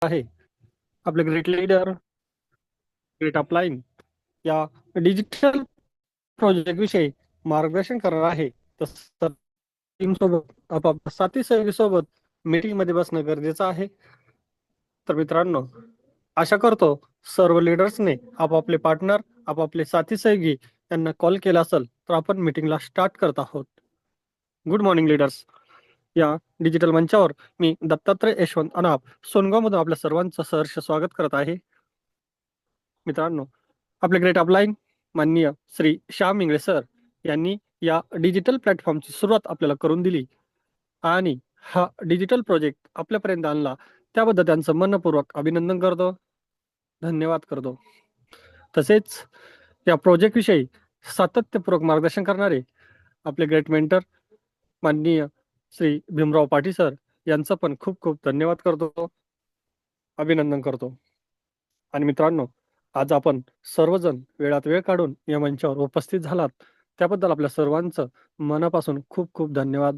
आहे. आपले great leader, great up line या डिजिटल प्रोजेक्ट विषयी मार्गदर्शन करणार आहे. तर टीम सोबत आपापल्या साथी सहयोगी सोबत मीटिंग मध्ये बसणं गरजेचं आहे. तर मित्रांनो, आशा करतो सर्व लीडर्सने आपापले पार्टनर, आपापले साथी सहयोगी यांना कॉल केला असेल तर आपण मीटिंगला स्टार्ट करत आहोत. Good morning leaders. या डिजिटल मंचावर मी दत्तात्रय यशवंत अनाप सोनगावमधून आपल्या सर्वांचं सहर्ष स्वागत करत आहे. मित्रांनो, आपले ग्रेट अपलाईन माननीय श्री श्याम इंगळे सर यांनी या डिजिटल प्लॅटफॉर्मची सुरुवात आपल्याला करून दिली आणि हा डिजिटल प्रोजेक्ट आपल्यापर्यंत आणला, त्याबद्दल त्यांचं मनपूर्वक अभिनंदन करतो, धन्यवाद करतो. तसेच या प्रोजेक्ट विषयी सातत्यपूर्वक मार्गदर्शन करणारे आपले ग्रेट मेंटर माननीय श्री भीमराव पाटील सर यांचं पण खूप खूप धन्यवाद करतो, अभिनंदन करतो. आणि मित्रांनो, आज आपण सर्वजण वेळात वेळ काढून या मंचावर उपस्थित झालात, त्याबद्दल आपल्या सर्वांचं मनापासून खूप खूप धन्यवाद.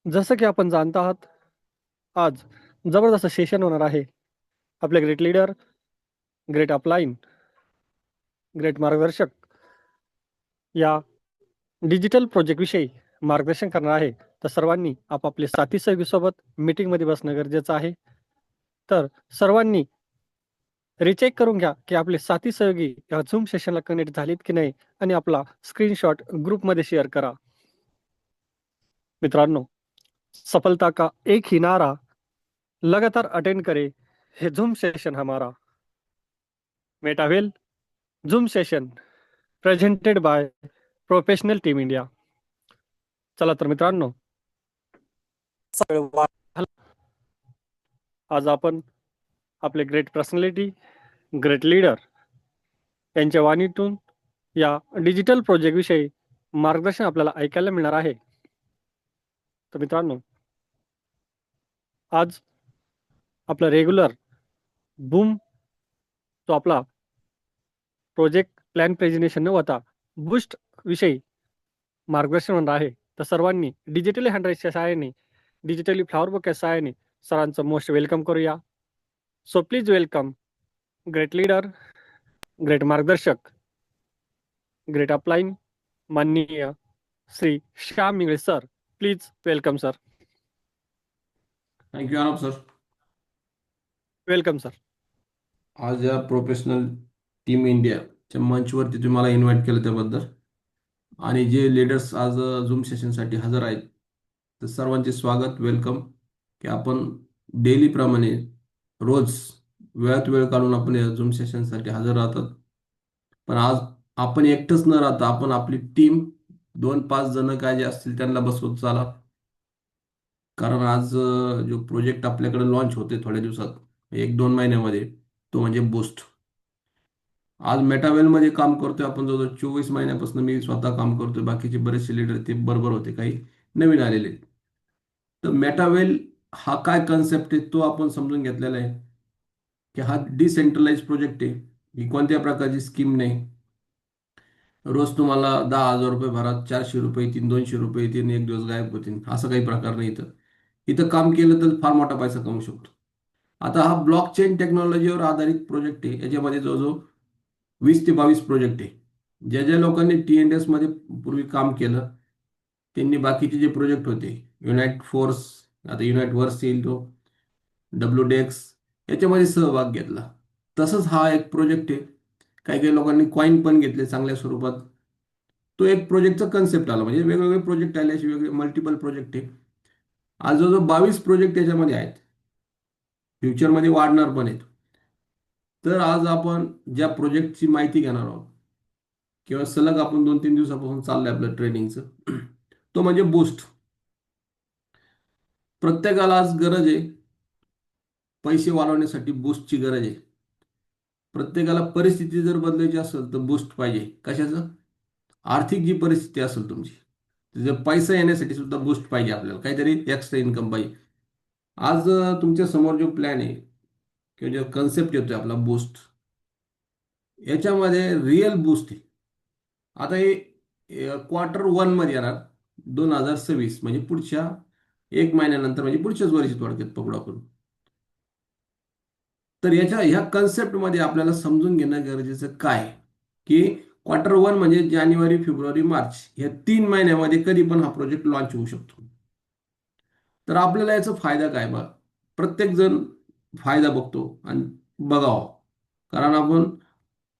जसं की आपण जाणत आहात, आज जबरदस्त सेशन होणार आहे. आपले great leader, great up line, great मार्गदर्शक या डिजिटल प्रोजेक्ट विषयी मार्गदर्शन करणार आहे. तर सर्वांनी आपापले साथी सहयोगी सोबत मीटिंग मध्ये बसणं गरजेचं आहे. तर सर्वांनी रिचेक करून घ्या की आपले साथी सहयोगी या झूम सेशनला कनेक्ट झालेत की नाही आणि आपला स्क्रीनशॉट ग्रुपमध्ये शेअर करा. मित्रांनो, सफलता का एक ही नारा, लगातार अटेंड करे हे झूम सेशन हमारा. Metawell Zoom session presented by professional team India. चला तर मित्रांनो, आज आपण आपले ग्रेट पर्सनॅलिटी, ग्रेट लीडर यांच्या वाणीतून या डिजिटल प्रोजेक्ट विषयी मार्गदर्शन आपल्याला ऐकायला मिळणार आहे. तर मित्रांनो, आज आपला रेग्युलर बूम तो आपला प्रोजेक्ट प्लॅन प्रेझेंटेशन न होता बूस्ट विषयी मार्गदर्शन होणार आहे. तर सर्वांनी डिजिटली हँड्रेडच्या सहाय्याने, डिजिटली फ्लॉवर बुकच्या सहाय्याने सरांचं मोस्ट वेलकम करूया. So please welcome great leader, great मार्गदर्शक, ग्रेट अपलाईन माननीय Shri Shyam Ingale sir. Please welcome sir. Thank you Anup sir. Welcome sir. आज या प्रोफेशनल टीम इंडियाच्या मंचवरती तुम्ही मला इन्व्हाइट केलं त्याबद्दल, आणि जे लीडर्स आज झूम सेशनसाठी हजर आहेत, तर सर्वांचे स्वागत, वेलकम. की आपण डेलीप्रमाणे रोज वेळात वेळ काढून आपण या झूम सेशनसाठी हजर राहतात. पण आज आपण एकटंच न राहता आपण आपली टीम 2-5 जण काय जे असतील त्यांना बसवत चाला. कारण आज जो प्रोजेक्ट आपल्याकडे लॉन्च होते थोड्या दिवसात, 1-2 महिन्यामध्ये, तो म्हणजे बूस्ट. आज मेटावेलमध्ये काम करतोय आपण, जवळजवळ 24 महिन्यापासून मी स्वतः काम करतोय. बाकीचे बरेचसे लीडर ते बरोबर होते, काही नवीन आलेले आहेत. तर मेटावेल हा काय कन्सेप्ट आहे तो आपण समजून घेतलेला आहे, की हा डिसेंट्रलाइज प्रोजेक्ट आहे. ही कोणत्या प्रकारची स्कीम नाही. रोज तुम्हाला 10,000 रुपये भरा, 400 रुपये येतील, 200 रुपये येतील, एक दिवस गायब होतील, असं काही प्रकार नाही. इथं इथं काम केलं तर फार मोठा पैसा कमवू शकतो. आता हा ब्लॉकचेन टेक्नॉलॉजीवर आधारित प्रोजेक्ट आहे. याच्यामध्ये जवळजवळ 20 ते 22 प्रोजेक्ट आहे. ज्या ज्या लोकांनी TNS मध्ये पूर्वी काम केलं, त्यांनी बाकीचे जे प्रोजेक्ट होते, युनाइट फोर्स, आता युनाइट वर्स येईल तो, WDX, याच्यामध्ये सहभाग घेतला. तसंच हा एक प्रोजेक्ट आहे. काही काही लोकांनी कॉईन पण घेतले चांगल्या स्वरूपात. तो एक प्रोजेक्टचा कन्सेप्ट आला, म्हणजे वेगवेगळे प्रोजेक्ट आले, असे वेगळे मल्टिपल प्रोजेक्ट आहे. आज जवळजवळ 22 प्रोजेक्ट याच्यामध्ये आहेत. फ्युचरमध्ये वाढणार पण आहेत. तर आज आपण ज्या प्रोजेक्टची माहिती घेणार आहोत, किंवा सलग आपण 2-3 दिवसापासून चाललंय आपलं ट्रेनिंगचं, तो म्हणजे बूस्ट. प्रत्येकाला आज गरज आहे, पैसे वाढवण्यासाठी बूस्टची गरज आहे. प्रत्येकाला परिस्थिती जर बदलायची असेल तर बूस्ट पाहिजे. कशाचं? आर्थिक जी परिस्थिती असेल तुमची, जर पैसा येण्यासाठी सुद्धा बूस्ट पाहिजे. आपल्याला काहीतरी एक्स्ट्रा इन्कम पाहिजे. आज तुमच्या समोर जो प्लॅन आहे किंवा जो कन्सेप्ट येतोय आपला बूस्ट, याच्यामध्ये रिअल बूस्ट आहे. आता हे Q1 मध्ये येणार, 2026, म्हणजे पुढच्या एक महिन्यानंतर म्हणजे पुढच्याच वर्षी थोडक्यात पकडू आपण. तर ह्या कन्सेप्टमध्ये आपल्याला समजून घेणं गरजेचं काय, की Q1 म्हणजे जानेवारी, फेब्रुवारी, मार्च या 3 महिन्यामध्ये कधी पण हा प्रोजेक्ट लॉन्च होऊ शकतो. तर आपल्याला याचा फायदा काय बा, प्रत्येक जण फायदा बघतो आणि बघावा, कारण आपण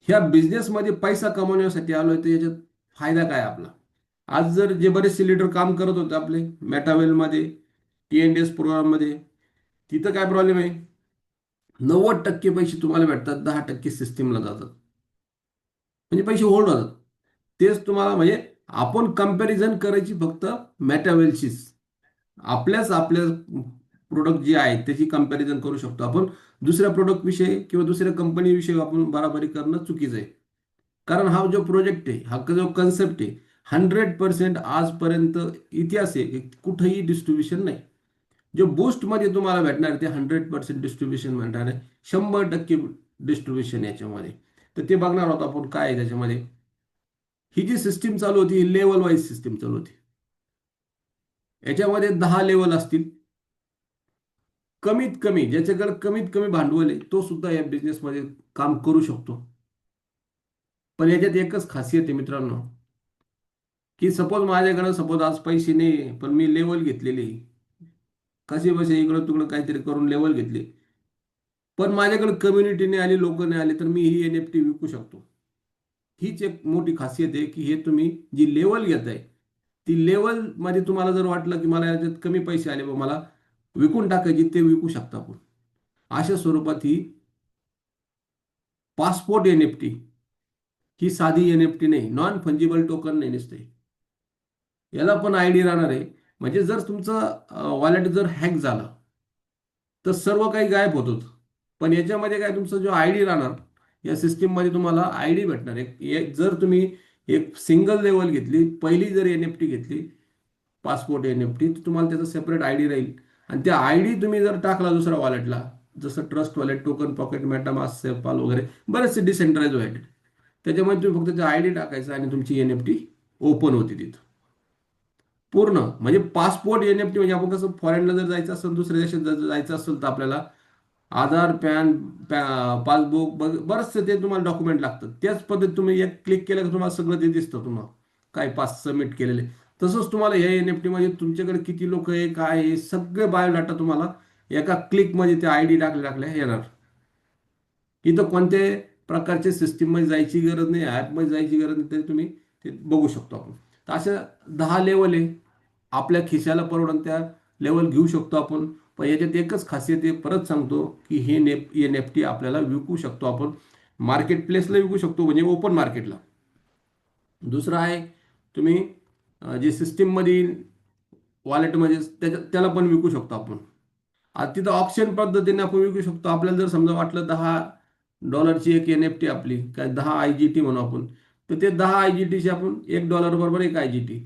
ह्या बिझनेसमध्ये पैसा कमवण्यासाठी आलोय, तर याच्यात फायदा काय आपला. आज जर जे बरेचसे लीडर काम करत होते आपले मेटावेलमध्ये, TNDS प्रोग्राममध्ये, तिथं काय प्रॉब्लेम आहे, 90% पैसे तुम्हाला भेटतात, 10% सिस्टीमला जातात, म्हणजे पैसे होल्ड होतात. तेच तुम्हाला म्हणजे आपण कंपॅरिझन करायची फक्त मेटावेलचीच, आपल्या प्रोडक्ट जे आहेत त्याची कंपॅरिझन करू शकतो आपण. दुसऱ्या प्रोडक्ट विषयी किंवा दुसऱ्या कंपनी विषयी आपण बराबरी करणं चुकीचं आहे. कारण हा जो प्रोजेक्ट आहे, हा जो कन्सेप्ट आहे, 100% आजपर्यंत इतिहास आहे की कुठेही डिस्ट्रीब्युशन नाही. जे बूस्टमध्ये तुम्हाला भेटणार आहे ते 100% डिस्ट्रीब्युशन म्हणणार आहे, 100% डिस्ट्रीब्युशन याच्यामध्ये. तर ते बघणार आहोत आपण काय आहे त्याच्यामध्ये. ही जी सिस्टीम चालू होती ही लेवल वाईज सिस्टीम चालू होती. याच्यामध्ये 10 लेवल असतील. कमीत कमी ज्याच्याकडे कमीत कमी भांडवल आहे तो सुद्धा या बिझनेसमध्ये काम करू शकतो. पण याच्यात एकच खासियत आहे मित्रांनो, की सपोज आज पैसे नाही, पण मी लेवल घेतलेली, कसे बसे इकडं तिकडं काहीतरी करून लेवल घेतली, पण माझ्याकडे कम्युनिटी नाही आली, लोक नाही आले, तर मी ही NFT विकू शकतो. हीच एक मोठी खासियत आहे, की हे तुम्ही जी लेवल घेताय, ती लेवल मध्ये तुम्हाला जर वाटलं की मला याच्यात कमी पैसे आले व मला विकून टाकायची, ते विकू शकता आपण. अशा स्वरूपात ही पासपोर्ट NFT, ही साधी NFT नाही, नॉन फंजिबल टोकन नाही नसते. याला पण ID राहणार आहे. म्हणजे जर तुमचं वॉलेट जर हॅक झालं तर सर्व काही गायब होत होतं. पण याच्यामध्ये काय, तुमचा जो ID राहणार, या सिस्टीममध्ये तुम्हाला ID भेटणार. जर तुम्ही एक सिंगल लेवल घेतली, पहिली जर NFT घेतली, पासपोर्ट NFT, तर तुम्हाला त्याचा सेपरेट ID राहील. आणि त्या ID तुम्ही जर टाकला दुसऱ्या वॉलेटला, जसं Trust Wallet, Token Pocket, MetaMask, SafePal वगैरे बरेचसे डिसेंट्रलाइज वॉलेट, त्याच्यामध्ये तुम्ही फक्त त्या ID टाकायचा आणि तुमची NFT ओपन होती तिथं. पूर्ण म्हणजे पासपोर्ट NFT म्हणजे आपण कसं फॉरेनला जर जायचं असेल, दुसऱ्या देशात जर जायचं असेल, तर आपल्याला आधार, पासबुक बरंचसं ते तुम्हाला डॉक्युमेंट लागतं. त्याच पद्धतीत तुम्ही एक क्लिक केलं की तुम्हाला सगळं ते दिसतं, तुम्हाला काय पास सबमिट केलेले. तसंच तुम्हाला या NFT मध्ये तुमच्याकडे किती लोक आहे, काय आहे, सगळे बायोडाटा तुम्हाला एका क्लिकमध्ये त्या ID टाकल्या येणार. इथं कोणत्याही प्रकारच्या सिस्टीममध्ये जायची गरज नाही, ॲपमध्ये जायची गरज नाही, तरी तुम्ही ते बघू शकतो आपण. तर अशा 10 लेवल आहे. आपल्या खिशाला परवडून त्या लेवल घेऊ शकतो आपण. पण याच्यात एकच खासियत आहे, परत सांगतो, की हे NFT आपल्याला विकू शकतो आपण. मार्केट प्लेसला विकू शकतो, म्हणजे ओपन मार्केटला. दुसरं आहे, तुम्ही जे सिस्टीममध्ये वॉलेटमध्ये त्याला पण विकू शकतो आपण. आता तिथं ऑप्शन पद्धतीने आपण विकू शकतो. आपल्याला जर समजा वाटलं $10ची एक NFT आपली, काय 10 IGT म्हणू आपण, तर ते 10 IGTची आपण $1 बरोबर 1 IGT.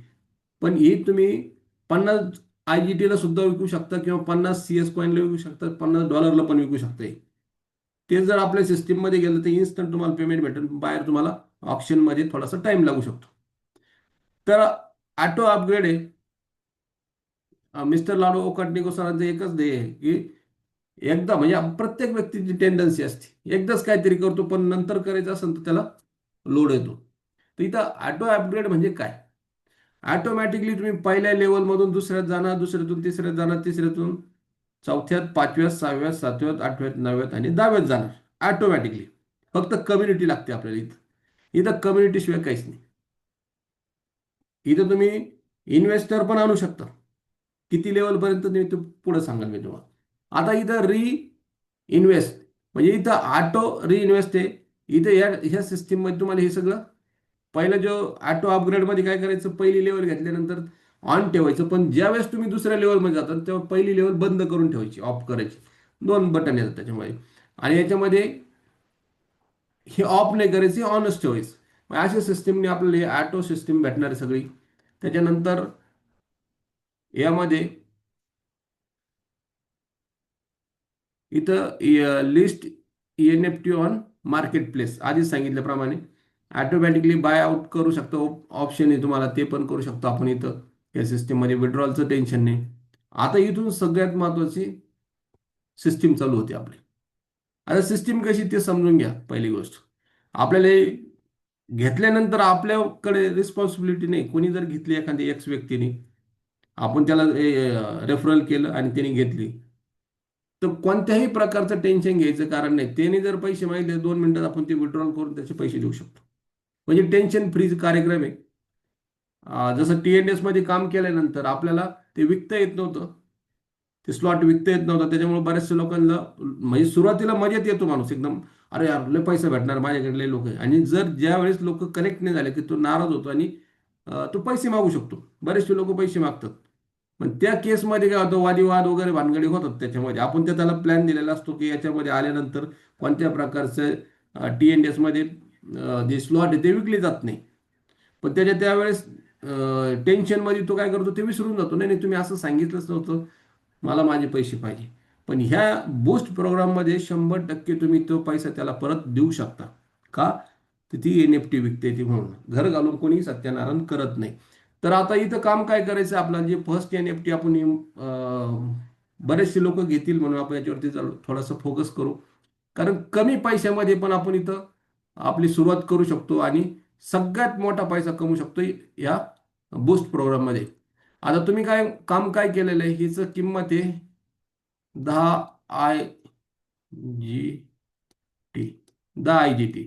पण ही तुम्ही 50 IGTला सुद्धा विकू शकता, किंवा 50 CS कॉईनला विकू शकता, $50 पण विकू शकता. ते जर आपल्या सिस्टीममध्ये गेलं तर इन्स्टंट तुम्हाला पेमेंट भेटेल. बाहेर तुम्हाला ऑप्शनमध्ये थोडासा टाइम लागू शकतो. तर ऑटो अपग्रेड आहे. मिस्टर लाडो ओकाटनिको सरांचं एकच ध्येय आहे, की एकदा म्हणजे प्रत्येक व्यक्तीची टेंडन्सी असते, एकदाच काहीतरी करतो, पण नंतर करायचं असेल तर त्याला लोड येतो. तर इथं ऑटो अपग्रेड म्हणजे काय, ऑटोमॅटिकली तुम्ही पहिल्या लेवलमधून दुसऱ्यात जाणार, दुसऱ्यातून तिसऱ्यात जाणार, तिसऱ्यातून चौथ्यात, पाचव्यात, सहाव्यात, सातव्यात, आठव्यात, नवव्यात आणि 10व्यात जाणार ऑटोमॅटिकली. फक्त कम्युनिटी लागते आपल्याला. इथं इथं कम्युनिटी शिवाय काहीच नाही. इथं तुम्ही इन्व्हेस्टर पण आणू शकता. किती लेवलपर्यंत तुम्ही ते पुढे सांगाल मी तुम्हाला. आता इथं इन्व्हेस्ट म्हणजे इथं ऑटो इन्व्हेस्ट आहे. इथं ह्या सिस्टीममध्ये तुम्हाला हे सगळं, पहिलं जो ऑटो अपग्रेडमध्ये काय करायचं, पहिली लेवल घेतल्यानंतर ऑन ठेवायचं, पण ज्यावेळेस तुम्ही दुसऱ्या लेवलमध्ये जाता तेव्हा पहिली लेवल बंद करून ठेवायची, ऑफ करायची. 2 बटन येतात त्याच्यामध्ये. आणि याच्यामध्ये हे ऑफ नाही करायचे, ऑनच ठेवायचं. मग अशा सिस्टीमने आपल्याला हे ऑटो सिस्टीम भेटणार आहे सगळी. त्याच्यानंतर यामध्ये इथं list NFT on market place, आधीच सांगितल्याप्रमाणे ऑटोमॅटिकली बाय आउट करू शकतो, ऑप्शन आहे तुम्हाला, ते पण करू शकतो आपण इथं. या सिस्टीममध्ये विड्रॉलचं टेन्शन नाही. आता इथून सगळ्यात महत्वाची सिस्टीम चालू होते आपली. आता सिस्टीम कशी ते समजून घ्या. पहिली गोष्ट, आपल्याला हे घेतल्यानंतर आपल्याकडे रिस्पॉन्सिबिलिटी नाही. कोणी जर घेतली एखादी एक्स व्यक्तीने, आपण त्याला रेफरल केलं आणि त्याने घेतली, तर कोणत्याही प्रकारचं टेन्शन घ्यायचं कारण नाही. त्याने जर पैसे मागितले 2 मिनिटात आपण ते विड्रॉल करून त्याचे पैसे देऊ शकतो. म्हणजे टेन्शन फ्री कार्यक्रम आहे. जसं TNS मध्ये काम केल्यानंतर आपल्याला ते विकता येत नव्हतं, ते स्लॉट विकता येत नव्हतं. त्याच्यामुळे बऱ्याचशा लोकांना म्हणजे सुरुवातीला मजेत येतो माणूस एकदम, अरे यार लय पैसे भेटणार माझ्याकडे लोक आहे. आणि जर ज्या वेळेस लोक कनेक्ट नाही झाले की तो नाराज होतो आणि तो पैसे मागू शकतो. बरेचसे लोक पैसे मागतात. पण त्या केसमध्ये काय होतं, वादविवाद वगैरे भानगडी होतात त्याच्यामध्ये. आपण त्याला प्लॅन दिलेला असतो की याच्यामध्ये आल्यानंतर कोणत्या प्रकारचं TNS मध्ये जे स्लॉट आहे ते विकले जात नाही. पण त्यावेळेस टेन्शनमध्ये तो काय करतो, ते विसरून जातो. नाही नाही, तुम्ही असं सांगितलंच नव्हतं, मला माझे पैसे पाहिजे. पण ह्या बूस्ट प्रोग्राममध्ये 100% तुम्ही तो पैसा त्याला परत देऊ शकता. का? तर ती NFT विकते ती म्हणून घर घालून कोणी सत्यनारायण करत नाही. तर आता इथं काम काय करायचं आपलं, जे फर्स्ट NFT आपण बरेचसे लोक घेतील म्हणून आपण याच्यावरती थोडासा फोकस करू. कारण कमी पैशामध्ये पण आपण इथं आपली सुरुवात करू शकतो आणि सगळ्यात मोठा पैसा कमवू शकतो या बूस्ट प्रोग्राममध्ये. आता तुम्ही काय केलेलं आहे, हिचं किंमत आहे 10 IGT. 10 IGT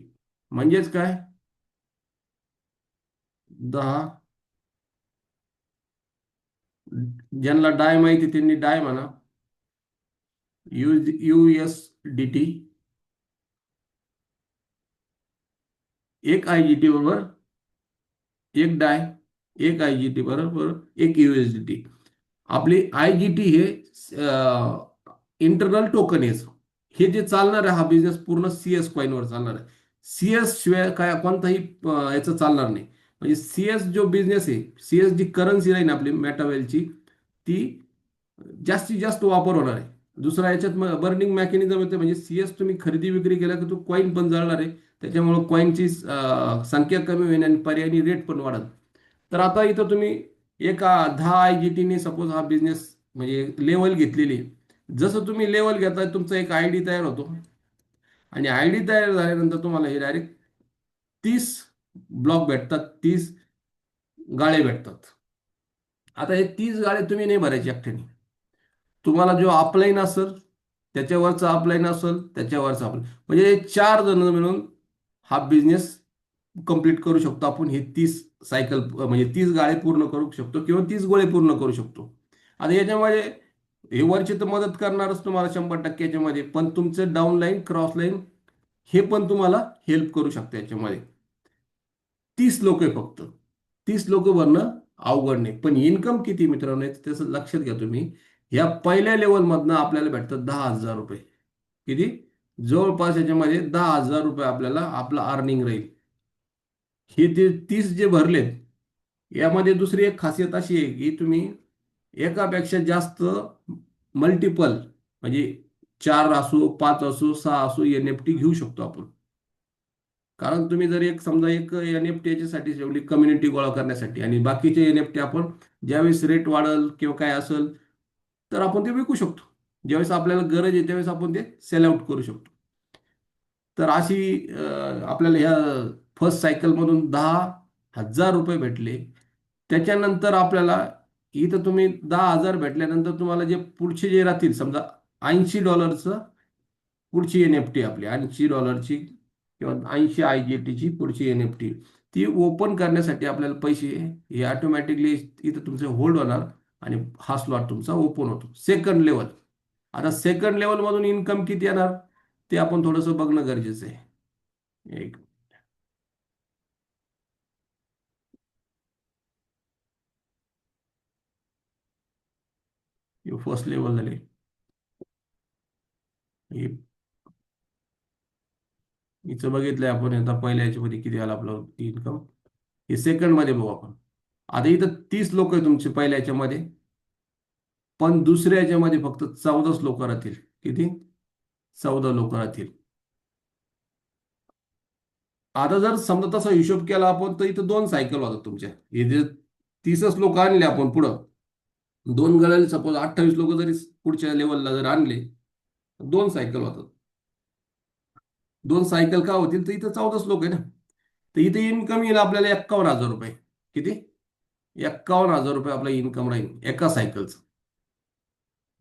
म्हणजेच काय, 10, ज्यांना डाय माहिती त्यांनी डाय म्हणा. USDT. 1 IGT बरोबर 1 डाय, 1 IGT बरोबर 1 USDT. आपली IGT हे इंटरनल टोकन आहे. हे जे चालणार आहे, हा बिझनेस पूर्ण CS कॉईनवर चालणार आहे. CS शिवाय काय कोणताही याचं चालणार नाही. म्हणजे CS जो बिझनेस आहे, CS जी करन्सी राहील आपली मेटावेलची, ती जास्तीत जास्त वापर होणार आहे. दुसरा याच्यात बर्निंग मेकॅनिझम येते. म्हणजे CS तुम्ही खरेदी विक्री केला की तो कॉईन पण जळणार आहे. त्याच्यामुळे कॉईनची संख्या कमी होईल आणि पर्यायी रेट पण वाढत. तर आता इथं तुम्ही एका 10 IGT सपोज हा बिझनेस म्हणजे लेवल घेतलेली आहे. जसं तुम्ही लेवल घेताय तुमचा एक ID तयार होतो. आणि ID तयार झाल्यानंतर तुम्हाला हे डायरेक्ट 30 ब्लॉक भेटतात, 30 गाळे भेटतात. आता हे 30 गाळे तुम्ही नाही भरायचे एकट्याने. तुम्हाला जो अपलाईन असेल त्याच्यावरचं अपलाईन असेल त्याच्यावरचं अपलाईन, म्हणजे हे 4 जण मिळून हा बिझनेस कंप्लीट करू शकतो आपण. हे 30 सायकल म्हणजे 30 गाळे पूर्ण करू शकतो किंवा 30 गोळे पूर्ण करू शकतो. आता याच्यामध्ये हे वरची तर मदत करणारच तुम्हाला 100% याच्यामध्ये, पण तुमचं डाऊन लाईन क्रॉस लाईन हे पण तुम्हाला हेल्प करू शकते याच्यामध्ये. 30 लोक आहे फक्त. 30 लोक भरणं अवघड नाही. पण इन्कम किती मित्रांनो त्याचं लक्षात घ्या तुम्ही. या पहिल्या लेवलमधनं आपल्याला भेटतात 10,000 रुपये. किती? जवळपास याच्यामध्ये 10,000 रुपये आपल्याला आपलं अर्निंग राहील. हे ते 30 जे भरलेत, यामध्ये दुसरी एक खासियत अशी आहे की तुम्ही एकापेक्षा जास्त मल्टिपल म्हणजे 4 असो 5 असो 6 असो NFT घेऊ शकतो आपण. कारण तुम्ही जर समजा एक NFT याच्यासाठी ठेवली कम्युनिटी गोळा करण्यासाठी, आणि बाकीचे NFT आपण ज्यावेळेस रेट वाढेल किंवा काय असेल तर आपण ते विकू शकतो. ज्यावेळेस आपल्याला गरज आहे त्यावेळेस आपण ते सेल आउट करू शकतो. तर अशी आपल्याला ह्या फर्स्ट सायकलमधून 10,000 रुपये भेटले. त्याच्यानंतर आपल्याला इथं तुम्ही 10,000 भेटल्यानंतर तुम्हाला जे पुढचे जे राहतील समजा $80 पुढची NFT आपली $80 किंवा 80 IGTची पुढची NFT, ती ओपन करण्यासाठी आपल्याला पैसे हे ऑटोमॅटिकली इथं तुमचे होल्ड होणार आणि हा स्लॉट तुमचा ओपन होतो. Second level. आता सेकंड लेवल मधून इन्कम किती येणार ते आपण थोडंसं बघणं गरजेचं आहे. एक फर्स्ट लेवल झाले. हे हिचं बघितलंय आपण आता पहिल्या याच्यामध्ये किती आलं आपलं इन्कम. हे सेकंड मध्ये बघू आपण. आता इथं 30 लोक आहे तुमचे पहिल्या याच्यामध्ये, पण दुसऱ्या याच्यामध्ये फक्त 14 लोक राहतील. किती? 14 लोक राहतील. आता जर समजा तसा हिशोब केला आपण तर इथं 2 सायकल होतात तुमच्या. हे जे 30च लोक आणले आपण पुढं, दोन गळ्याला सपोज 28 लोक जरी पुढच्या लेवलला जर आणले, दोन सायकल होतात. दोन सायकल का होतील, तर इथं 14च लोक आहे ना. तर इथे इन्कम येईल आपल्याला 51,000 रुपये. किती? 51,000 रुपये आपला इन्कम राहील एका सायकलचं.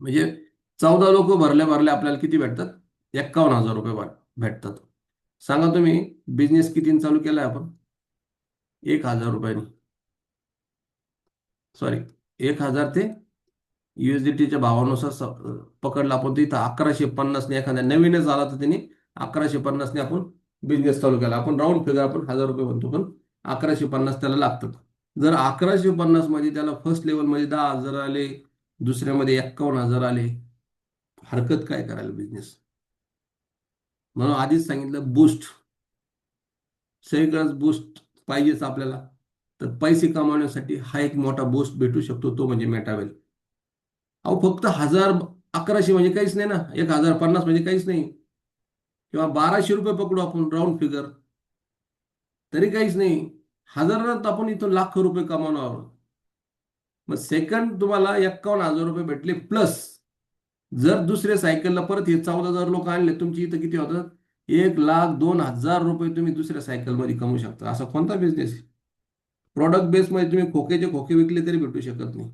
म्हणजे 14 लोक भरल्या भरल्या आपल्याला किती भेटतात? 51,000 रुपये भेटतात. सांगा तुम्ही बिझनेस कितीने चालू केलाय आपण? 1,000 रुपयांनी. सॉरी, 1,000 ते USDTच्या भावानुसार पकडला आपण, तर इथं 1,150ने एखाद्या नवीनच आला तर त्यांनी 1,150ने आपण बिझनेस चालू केला. आपण राऊंड फिगर आपण 1,000 रुपये म्हणतो, पण 1,150 त्याला लागतात. जर 1,150 मध्ये त्याला फर्स्ट लेवल मध्ये 10,000 आले, दुसऱ्यामध्ये 51,000 आले, हरकत काय करायला बिझनेस? म्हणून आधीच सांगितलं, बूस्ट. सगळीकडेच बूस्ट पाहिजेच आपल्याला. तर पैसे कमावण्यासाठी हा एक मोठा बूस्ट भेटू शकतो, तो म्हणजे मेटावेल. अहो फक्त 1,100 म्हणजे काहीच नाही ना, 1,050 म्हणजे काहीच नाही, किंवा 1,200 रुपये पकडू आपण राऊंड फिगर, तरी काहीच नाही. हजारात आपण इथं लाखो रुपये कमावणार आहोत. मग सेकंड तुम्हाला 51,000 रुपये भेटले, प्लस जर दुसऱ्या सायकलला परत हे 14,000 लोक आणले, तुमची इथं किती होतात? 1,02,000 रुपये तुम्ही दुसऱ्या सायकलमध्ये कमवू शकता. असा कोणता बिझनेस आहे? प्रॉडक्ट बेसमध्ये तुम्ही खोक्याचे खोके विकले तरी भेटू शकत नाही.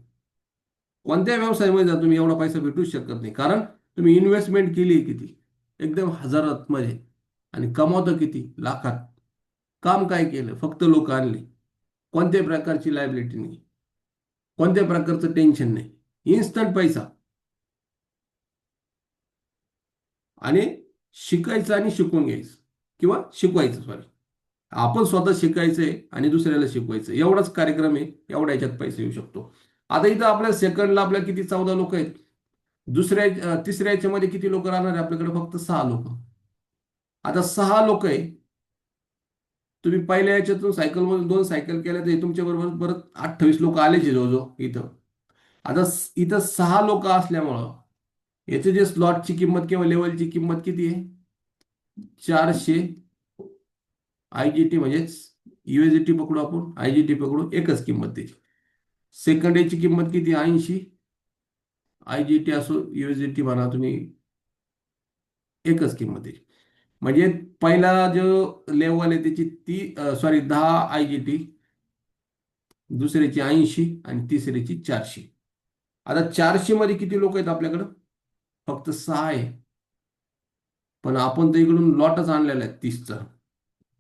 कोणत्या व्यवसायामध्ये जा तुम्ही एवढा पैसा भेटूच शकत नाही. कारण तुम्ही इन्व्हेस्टमेंट केली किती? एकदम हजारात मध्ये, आणि कमावतं किती? लाखात. काम काय केलं? फक्त लोक आणले. कोणत्याही प्रकारची लायबिलिटी नाही, कोणत्या प्रकारचं टेन्शन नाही, इन्स्टंट पैसा. आणि शिकायचं आणि शिकून घ्यायचं, किंवा शिकवायचं, सॉरी, आपण स्वतः शिकायचंय आणि दुसऱ्याला शिकवायचं, एवढाच कार्यक्रम आहे. एवढा याच्यात पैसा येऊ शकतो. आता इथं आपल्या सेकंडला आपल्या किती? 14 लोक आहेत. तिसऱ्या याच्यामध्ये किती लोक राहणार आहे आपल्याकडे? फक्त 6 लोक. आता 6 लोक आहे. तुम्ही पहिल्या याच्यातून सायकलमधून 2 सायकल केल्या, तर तुमच्या बरोबर परत 28 लोक आलेच जवळजवळ इथं. आता इथं 6 लोक असल्यामुळं याचे जे स्लॉटची किंमत किंवा लेवलची किंमत किती आहे? 400 IGT, म्हणजेच USDT पकडू आपण, IGT पकडू, एकच किंमत त्याची. सेकंड याची किंमत किती? 80 IGT असो USDT म्हणा तुम्ही, एकच किंमत आहे. म्हणजे पहिला जो लेवल आहे त्याची सॉरी 10 IGT, दुसऱ्याची 80 आणि तिसऱ्याची 400. आता 400 मध्ये किती लोक आहेत आपल्याकडं? फक्त 6 आहे. पण आपण तर इकडून लॉटच आणलेला आहे 30चा.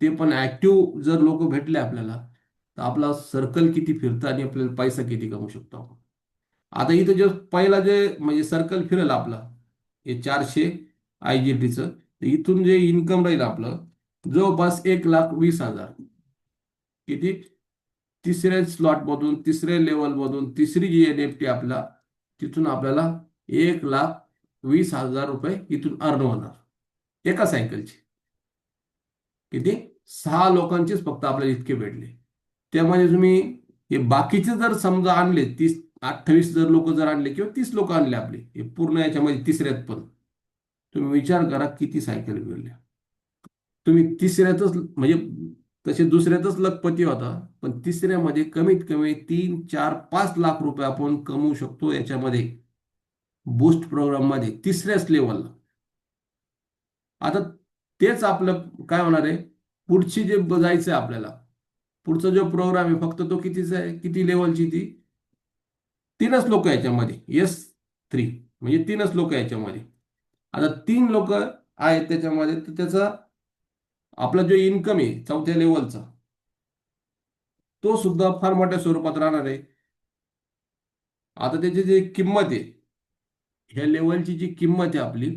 ते पण ऍक्टिव्ह जर लोक भेटले आपल्याला, तर आपला सर्कल किती फिरतं आणि आपल्याला पैसा किती कमवू शकतो आपण. आता इथं जे पहिला जे म्हणजे सर्कल फिरेल आपला, हे 400 IGTचं, तर इथून जे इन्कम राहील आपलं जवळपास 1,20,000. किती? तिसऱ्या स्लॉटमधून, तिसऱ्या लेवलमधून, तिसरी जी NFT आपला, तिथून आपल्याला 1,20,000 रुपये इथून अर्न होणार एका सायकलचे. किती? 6 लोकांचेच फक्त आपल्याला इतके भेटले. त्यामध्ये तुम्ही हे बाकीचे जर समजा आणले, 28 जर लोक जर आणले, किंवा 30 लोक आणले आपले हे पूर्ण याच्यामध्ये तिसऱ्यात पण, तुम्ही विचार करा किती सायकल मिळल्या. तुम्ही तिसऱ्यातच म्हणजे, तसे दुसऱ्यातच लखपती होता, पण तिसऱ्यामध्ये कमीत कमी 3, 4, 5 लाख रुपये आपण कमवू शकतो याच्यामध्ये, बूस्ट प्रोग्राम मध्ये, तिसऱ्याच लेवलला. आता तेच आपलं काय होणार आहे? पुढची जे जायचं आहे आपल्याला, पुढचा जो प्रोग्राम आहे, फक्त तो कितीचा आहे? किती लेवलची ती? 3च लोक याच्यामध्ये, S3, म्हणजे 3च लोक याच्यामध्ये. आता 3 लोक आहेत त्याच्यामध्ये, तर त्याचा आपला जो इन्कम आहे 4थ्या लेवलचा, तो सुद्धा फार मोठ्या स्वरूपात राहणार आहे. आता त्याची जी किंमत आहे, ह्या लेवलची जी किंमत आहे आपली,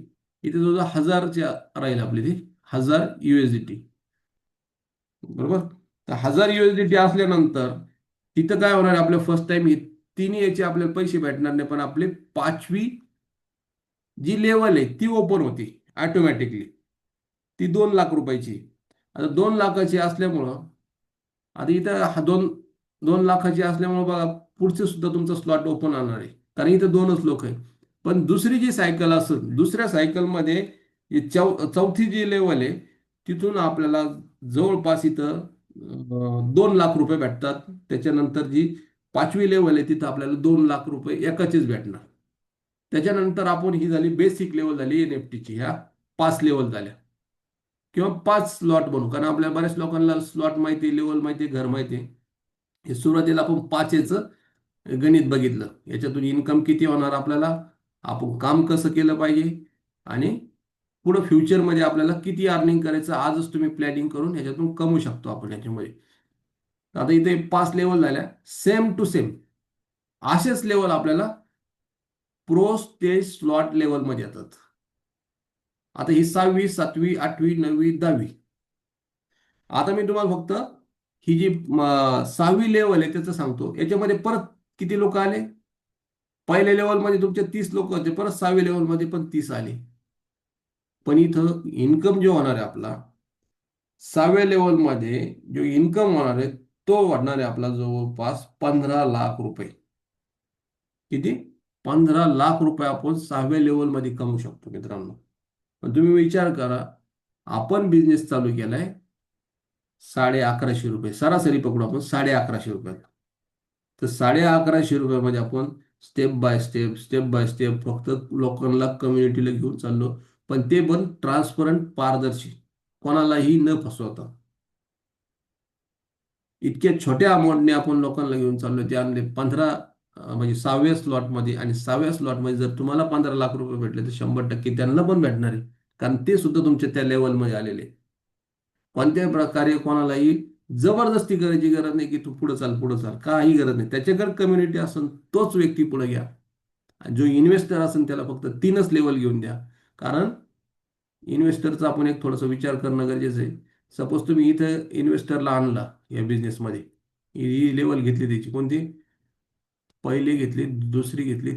इथे जो 1,000च्या राहील आपली, ती 1,000 USDT, बरोबर. तर 1,000 USDT असल्यानंतर तिथं काय होणार? आपल्या फर्स्ट टाइम तिन्ही याचे आपल्याला पैसे भेटणार नाही, पण आपले 5वी जी लेवल आहे ती ओपन होती ऑटोमॅटिकली. ती 2 लाख रुपयाची. आता 2 लाखाची असल्यामुळं, आता इथं 2 लाखाची असल्यामुळं बघा, पुढचे सुद्धा तुमचा स्लॉट ओपन होणार आहे, कारण इथं 2च लोक आहेत. पण दुसरी जी सायकल असेल, दुसऱ्या सायकलमध्ये चौथी जी लेवल आहे, तिथून आपल्याला जवळपास इथं 2 लाख रुपये भेटतात. त्याच्यानंतर जी 5वी लेवल आहे तिथं आपल्याला 2 लाख रुपये एकाचेच भेटणार. त्याच्यानंतर आपण ही झाली बेसिक लेवल झाली एनएफटीची, ह्या 5 लेवल झाल्या किंवा 5 स्लॉट बनवू, कारण आपल्या बऱ्याच लोकांना स्लॉट माहिती, लेवल माहिती, घर माहिती. हे सुरुवातीला आपण 5 गणित बघितलं, याच्यातून इन्कम किती होणार आपल्याला, आपण काम कसं केलं पाहिजे आणि पुढं फ्युचरमध्ये आपल्याला किती अर्निंग करायचं आजच तुम्ही प्लॅनिंग करून ह्याच्यातून कमवू शकतो आपण ह्याच्यामध्ये. आता इथे 5 लेवल झाल्या, सेम टू सेम असेच लेवल आपल्याला प्रो स्टेज स्लॉट लेवलमध्ये येतात. आता ही 6वी 7वी 8वी 9वी 10वी. आता मी तुम्हाला फक्त ही जी 6वी लेवल आहे त्याचं सांगतो. याच्यामध्ये परत किती लोक आले, पहिल्या लेवलमध्ये तुमचे 30 लोक होते, परत 6वी लेवलमध्ये पण 30 आले. पण इथं इन्कम जो होणार आहे आपला 6व्या लेवलमध्ये, जो इन्कम होणार आहे तो वाढणार आहे आपला जवळपास 15 लाख रुपये. किती? 15 लाख रुपये आपण 6व्या लेवलमध्ये कमवू शकतो मित्रांनो. पण तुम्ही विचार करा, आपण बिझनेस चालू केलाय 1150 रुपये, सरासरी पकडू आपण 1150 रुपये. तर 1150 रुपयामध्ये आपण step by step step by step फक्त लोकांना, कम्युनिटीला घेऊन चाललो, पण ते पण ट्रान्सपरंट, पारदर्शी, कोणालाही न फसवता. इतक्या छोट्या अमाऊंटने आपण लोकांना घेऊन चाललो. ते आणले 15 म्हणजे 6व्या स्लॉटमध्ये, आणि 6व्या स्लॉटमध्ये जर तुम्हाला 15 लाख रुपये भेटले तर 100% त्यांना पण भेटणार आहे, कारण ते सुद्धा तुमच्या त्या लेवलमध्ये आलेले. कोणत्याही प्रकारे कोणालाही जबरदस्ती करायची गरज नाही की तू पुढे चाल पुढे चाल, काही गरज नाही. त्याच्याकडे कम्युनिटी असेल तोच व्यक्ती पुढे घ्या. जो इन्व्हेस्टर असेल त्याला फक्त 3च लेवल घेऊन द्या. कारण इन्व्हेस्टरचा आपण एक थोडासा विचार करणं गरजेचं आहे. सपोज तुम्ही इथं इन्व्हेस्टरला आणला या बिझनेसमध्ये, ही लेवल घेतली त्याची कोणती, पहिली घेतली, दुसरी घेतली,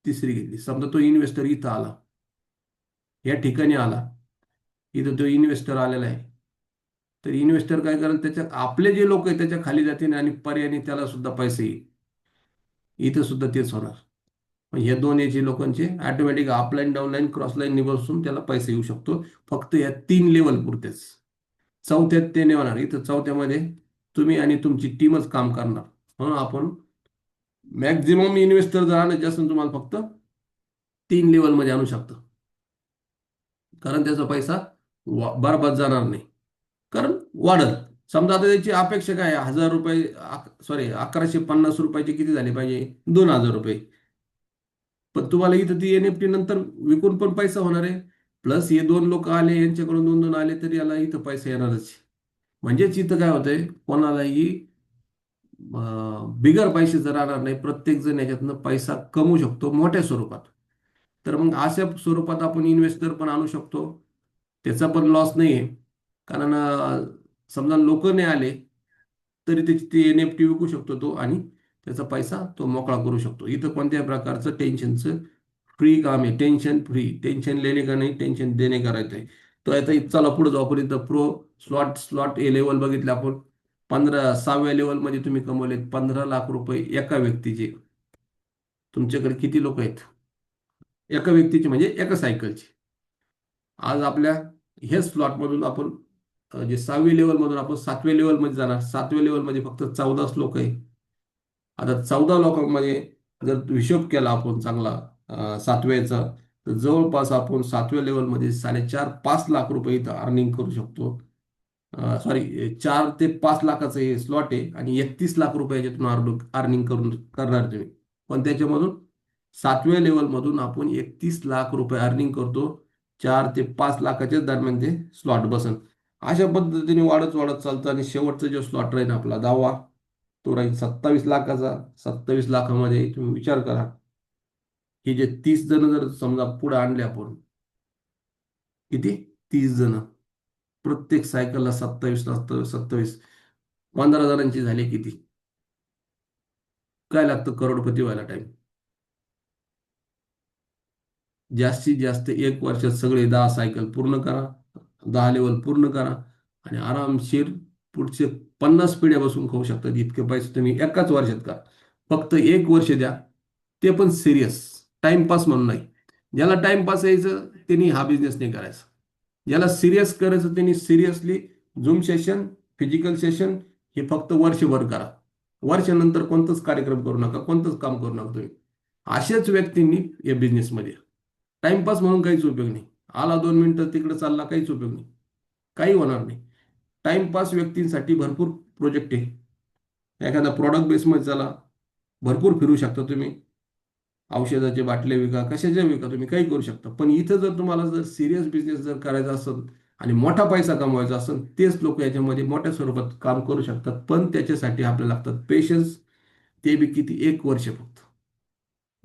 तिसरी घेतली. समजा तो इन्व्हेस्टर इथं आला, या ठिकाणी आला, इथं तो इन्व्हेस्टर आलेला आहे. तर इन्व्हेस्टर काय करेल, त्याच्या आपले जे लोक आहेत त्याच्या खाली जातील आणि पर्यायाने त्याला सुद्धा पैसे येईल. इथं सुद्धा तेच होणार. मग ह्या दोन याचे लोकांचे ऑटोमॅटिक अपलाईन डाऊनलाईन क्रॉसलाईन निबसून त्याला पैसे येऊ शकतो, फक्त या 3 लेवल पुरतेच. चौथ्यात ते नाही होणार. इथं चौथ्यामध्ये तुम्ही आणि तुमची टीमच काम करणार. म्हणून आपण मॅक्झिमम इन्व्हेस्टर जर आणायचे असेल तुम्हाला फक्त 3 लेवलमध्ये आणू शकता, कारण त्याचा पैसा बरबाद जाणार नाही, कारण वाढल. समजा आता त्याची अपेक्षा काय आहे, 1000 रुपये, सॉरी 1150 रुपयाचे किती झाले पाहिजे, 2000 रुपये. पण तुम्हाला इथं ती एनएफटी नंतर विकून पण पैसा होणार आहे. प्लस हे 2 लोक आले, यांच्याकडून 2-2 आले तरी याला इथं पैसा येणारच. म्हणजेच इथं काय होतंय, कोणालाही बिगर पैसे राहणार नाही. प्रत्येक जण याच्यातनं पैसा कमवू शकतो मोठ्या स्वरूपात. तर मग अशा स्वरूपात आपण इन्व्हेस्टर पण आणू शकतो, त्याचा पण लॉस नाही आहे. कारण समजा लोक नाही आले तरी त्याची ती एनएफटी विकू शकतो तो, आणि त्याचा पैसा तो मोकळा करू शकतो. इथं कोणत्याही प्रकारचं टेन्शनचं फ्री काम आहे. टेन्शन फ्री, टेन्शन लेणे का नाही, टेन्शन देणे करायचं आहे. तर आता चला पुढे जाऊ. आपण इथं प्रो स्लॉट स्लॉट ए लेवल बघितलं आपण. 6व्या लेवलमध्ये तुम्ही कमवले 15 लाख रुपये एका व्यक्तीचे. तुमच्याकडे किती लोक आहेत एका व्यक्तीचे, म्हणजे एका सायकलचे. आज आपल्या हे स्लॉटमधून आपण जे 6वी लेवलमधून आपण 7व्या लेवलमध्ये जाणार. 7व्या लेवलमध्ये फक्त 14च लोक आहे. आता 14 लोकांमध्ये जर हिशोब केला आपण चांगला 7व्याचा, तर जवळपास आपण 7व्या लेवलमध्ये 4.5-5 लाख रुपये इथं अर्निंग करू शकतो. सॉरी, 4 ते 5 लाखाचं हे स्लॉट आहे, आणि 31 लाख रुपये याच्यातून अर्निंग करून करणार तुम्ही. पण त्याच्यामधून 7व्या लेवलमधून आपण 31 लाख रुपये अर्निंग करतो. 4 ते 5 लाखाच्या दरम्यान ते स्लॉट बसन. अशा पद्धतीने वाढत वाढत चालतं, आणि शेवटचा जो स्लॉट राहील आपला 10वा, तो राहील 27 लाखाचा. 27 लाखामध्ये तुम्ही विचार करा, की जे 30 जण जर समजा पुढे आणले आपण, किती, 30 जण, प्रत्येक सायकलला 27 27 27, 15 जणांची झाली किती, काय लागतं करोडपती व्हायला टाइम. जास्तीत जास्त 1 वर्षात सगळे 10 सायकल पूर्ण करा, 10 लेवल पूर्ण करा, आणि आरामशीर पुढचे 50 पिढ्या बसून खाऊ शकतात. इतके पैसे तुम्ही एकाच वर्षात का. फक्त 1 वर्ष द्या, ते पण सिरियस, टाइमपास म्हणून नाही. ज्याला टाइमपास यायचं त्यांनी हा बिझनेस नाही करायचा. ज्याला सिरियस करायचं त्यांनी seriously zoom session, physical session हे फक्त वर्षभर करा. वर्षानंतर कोणताच कार्यक्रम करू नका, कोणतंच काम करू नका तुम्ही. अशाच व्यक्तींनी या बिझनेसमध्ये टाइमपास म्हणून काहीच उपयोग नाही. आला 2 मिनिटं तिकडे चालला, काहीच उपयोग नाही, काही होणार नाही. टाइमपास व्यक्तींसाठी भरपूर प्रोजेक्ट आहे. एखादा प्रॉडक्ट बेसमध्ये चला, भरपूर फिरू शकता तुम्ही. औषधाचे बाटले विका, कशाच्या विका, तुम्ही काही करू शकता. पण इथं जर तुम्हाला जर सिरियस बिझनेस जर करायचा असेल आणि मोठा पैसा कमवायचा असेल, तेच लोक याच्यामध्ये मोठ्या स्वरूपात काम करू शकतात. पण त्याच्यासाठी आपल्याला लागतात पेशन्स. ते बी किती, 1 वर्ष फक्त.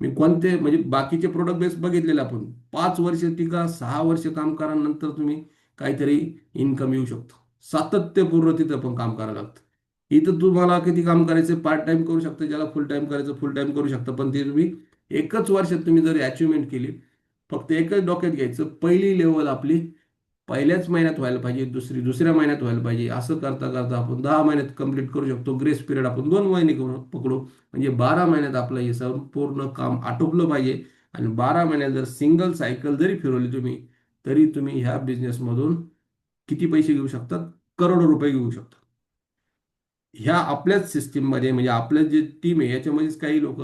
मी कोणते म्हणजे बाकीचे प्रोडक्ट बेस बघितलेले आपण, 5 वर्ष टिका, 6 वर्ष काम करा, नंतर तुम्ही काहीतरी इन्कम येऊ शकतो. सातत्यपूर्ण तिथं पण काम करावं लागतं. इथं तुम्हाला किती काम करायचं, पार्ट टाइम करू शकता, ज्याला फुल टाइम करायचं फुल टाइम करू शकता. पण ते तुम्ही एकच वर्षात तुम्ही जर अचिव्हमेंट केली, फक्त एकच डोक्यात घ्यायचं, पहिली लेवल आपली पहिल्याच महिन्यात व्हायला पाहिजे, दुसरी दुसऱ्या महिन्यात व्हायला पाहिजे. असं करता करता आपण 10 महिन्यात कंप्लीट करू शकतो. ग्रेस पिरियड आपण 2 महिने पकडू, म्हणजे 12 महिन्यात आपलं हे संपूर्ण काम आटोपलं पाहिजे. आणि 12 महिन्यात जर सिंगल सायकल जरी फिरवली तुम्ही, तरी तुम्ही ह्या बिझनेसमधून किती पैसे घेऊ शकतात? करोडो रुपये घेऊ शकता. ह्या आपल्याच सिस्टीममध्ये, म्हणजे आपल्या जे टीम आहे याच्यामध्येच काही लोक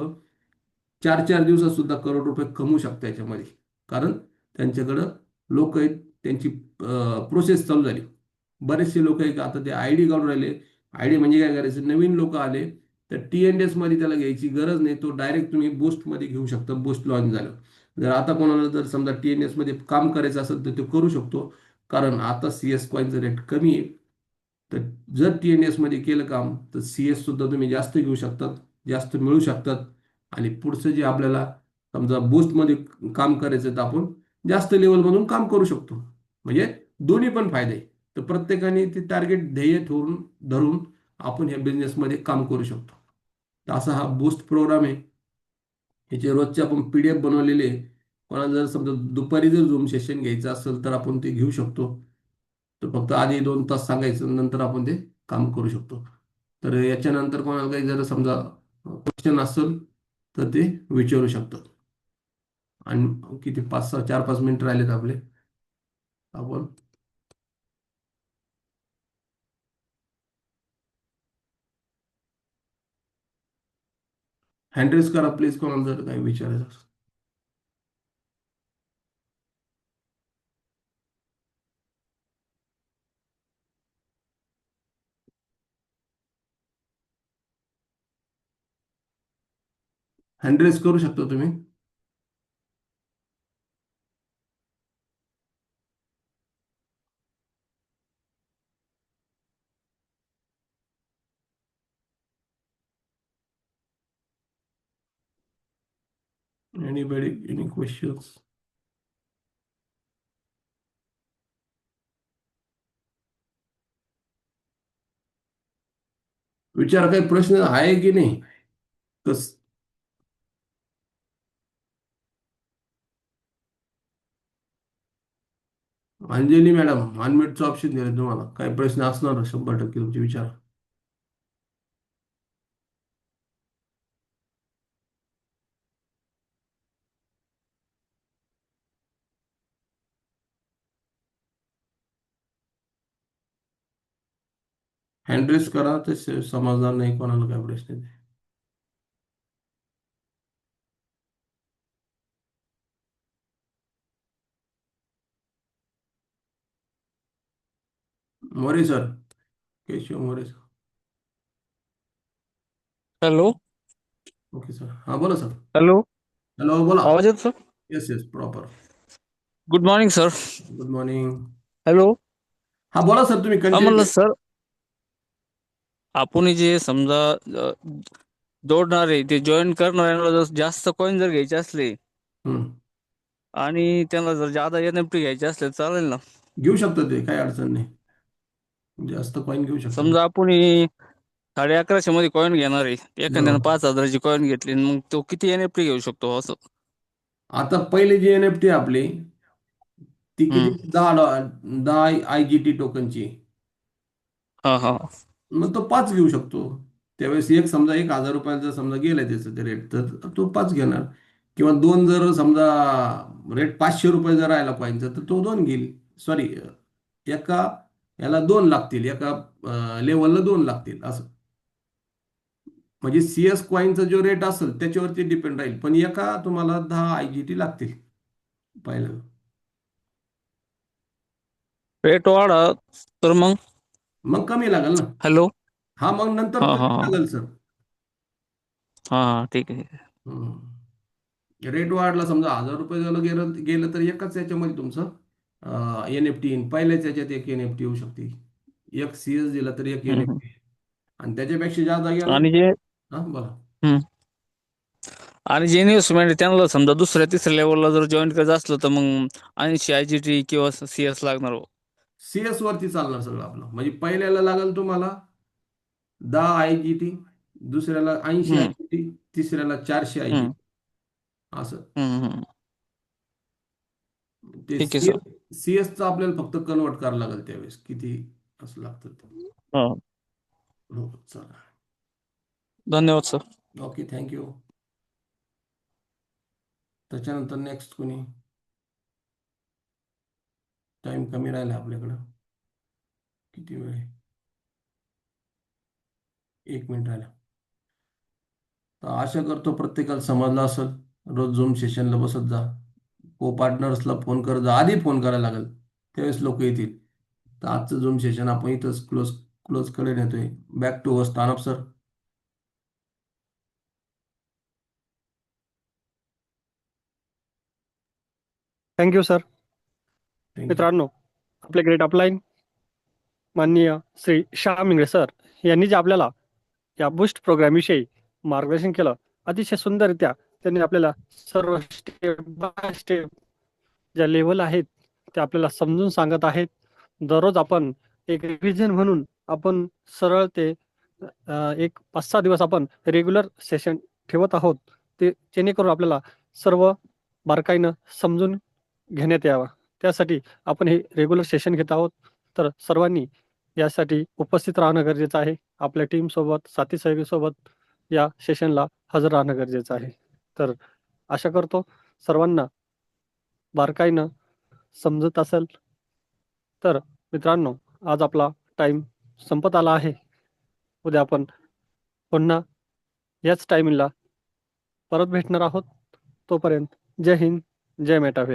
4-4 दिवसात सुद्धा करोड रुपये कमवू शकतात याच्यामध्ये. कारण त्यांच्याकडं लोक आहेत, त्यांची प्रोसेस चालू झाली. बरेचसे लोक आहेत आता ते आय डी काढून राहिले. आय डी म्हणजे काय करायचं, नवीन लोक आले तर TNS मध्ये त्याला घ्यायची गरज नाही, तो डायरेक्ट तुम्ही बूस्टमध्ये घेऊ शकता. बूस्ट लॉन्च झालं, जर आता कोणाला जर समजा TNS मध्ये काम करायचं असेल तर तो करू शकतो. कारण आता CS कॉईनचा रेट कमी आहे. तर जर TNS मध्ये केलं काम तर CS सुद्धा तुम्ही जास्त घेऊ शकतात, जास्त मिळू शकतात. आणि पुढचं जे आपल्याला समजा बूस्टमध्ये काम करायचं तर आपण जास्त लेवलमधून काम करू शकतो. म्हणजे दोन्ही पण फायदे आहे. तर प्रत्येकाने ते टार्गेट ध्येय ठेवून धरून आपण ह्या बिझनेसमध्ये काम करू शकतो. तर असा हा बूस्ट प्रोग्राम आहे. ह्याचे रोजचे आपण PDF बनवलेले आहे. कोणाला जर समजा दुपारी जर झूम सेशन घ्यायचं असेल तर आपण ते घेऊ शकतो. तर फक्त आधी 2 तास सांगायचं, नंतर आपण ते काम करू शकतो. तर याच्यानंतर कोणाला काही जर समजा क्वेश्चन असेल तर ते विचारू शकतात. आणि किती 5-6 4-5 मिनिट राहिलेत आपले. आपण हँड रेस करा प्लीज, कोणाला जर काही विचारायचं असेल. हँड रेस करू शकता तुम्ही. Anybody, any questions? विचार, काही प्रश्न आहे की नाही? कस अंजली मॅडम, अनम्यूटचं ऑप्शन दिलं तुम्हाला, काही प्रश्न असणार 100% तुमचे विचार. हँड रेस करा, तर समजणार नाही कोणाला काय प्रश्न आहे ते. More sir, Keshav More sir. Hello. Okay sir, हां बोला सर. हॅलो. हॅलो बोला. आवाज येतो sir? Yes yes, proper. Good morning sir. Good morning. Hello. हा बोला सर, तुम्ही हा कंटिन्यू म्हणलं करा. सर, आपण जे समजा जोडणारे ते जॉईन करणाऱ्यांना जर जास्त कॉईन जर घ्यायचे असले हम्म. आणि त्यांना जर जादा NFT घ्यायचे असले तर चालेल ना? घेऊ शकता, ते काही अडचण नाही. जास्त कॉईन घेऊ शकता तुम्ही. समजा आपण 1150 मध्ये कॉईन घेणार आहे, एखाद्यानं बरोबर. 5000ची कॉईन घेतली, मग तो किती NFT घेऊ शकतो असं? आता पहिले जी NFT आपली, ती किती, हम्म. 10 IGT टोकनची. हा हा. मग तो 5 घेऊ शकतो. त्यावेळेस एक समजा 1,000 रुपयाला जर समजा गेलं त्याचं ते रेट, तर तो 5 घेणार. किंवा दोन जर समजा रेट 500 रुपये जर राहिला कॉईनचा, तर तो 2 घेईल. सॉरी, एका याला 2 लागतील, एका लेवलला 2 लागतील असं. म्हणजे CS कॉईनचा जो रेट असेल त्याच्यावरती डिपेंड राहील, पण एका तुम्हाला 10 IGT लागतील पहिलं. रेट वाढा तर मग. मग कमी लागेल ना. हॅलो. हा, मग नंतर हा हा कमी हा लागेल सर. हा हा, ठीक आहे. रेट वाढला समजा 1000 रुपये झालं, गेलं गेलं तर एकाच याच्यामध्ये तुमचं NFT येईल. पहिल्याच याच्यात एक NFT येऊ शकते. एक CS दिला तर एक हम्म, हम्म. NFT, आणि त्याच्यापेक्षा जास्त गेला. आणि जे हा बोला. हम्म. आणि जे इन्व्हेस्टमेंट त्यांना समजा दुसऱ्या तिसऱ्या लेवलला जर जॉईन करायचं असलं तर मग 80 IGT किंवा CS लागणार हो. CS वरती चालणार सगळं आपलं. म्हणजे पहिल्याला लागेल तुम्हाला 10 IGT, दुसऱ्याला 80 हम्म IGT, तिसऱ्याला 400 हम्म IGT असं. हम्म. ते ठीक आहे सर. CS आपल्याला फक्त कन्वर्ट करावं लागेल त्यावेळेस किती असं लागतं ते. हा, हो, चला. धन्यवाद सर. Okay, thank you. त्याच्यानंतर नेक्स्ट कोणी? टाइम कमी राहिला आपल्याकडं. किती वेळ आहे? 1 मिनिट राहिला. तर आशा करतो प्रत्येकाला समजलं असेल. रोज झूम सेशनला बसत जा. को पार्टनर्सला फोन कर जा. आधी फोन करायला लागेल, त्यावेळेस लोक येतील. तर आजचं झूम सेशन आपण इथंच क्लोज कडे नेतोय. Back to host Tanap sir. Thank you sir. Thank you. मित्रांनो, आपले ग्रेट अपलाईन माननीय श्री श्याम इंगळे सर यांनी जे आपल्याला या बूस्ट प्रोग्रामविषयी मार्गदर्शन केलं, अतिशय सुंदररित्या त्यांनी आपल्याला सर्व स्टेप बाय स्टेप ज्या लेवल आहेत ते आपल्याला समजून सांगत आहेत. दररोज आपण एक रिव्हिजन म्हणून आपण सरळ ते एक 5-6 दिवस आपण रेग्युलर सेशन ठेवत आहोत, ते जेणेकरून आपल्याला सर्व बारकाईनं समजून घेण्यात यावं. त्यासाठी आपण हे रेग्युलर सेशन घेत आहोत. तर सर्वांनी यासाठी उपस्थित राहणं गरजेचं आहे. आपल्या टीमसोबत, साथी सहयोगीसोबत या सेशनला हजर राहणं गरजेचं आहे. तर आशा करतो सर्वांना बारकाईनं समजत असेल. तर मित्रांनो, आज आपला टाईम संपत आला आहे. उद्या आपण पुन्हा याच टायमिंगला परत भेटणार आहोत. तोपर्यंत जय हिंद, जय मेटावेल.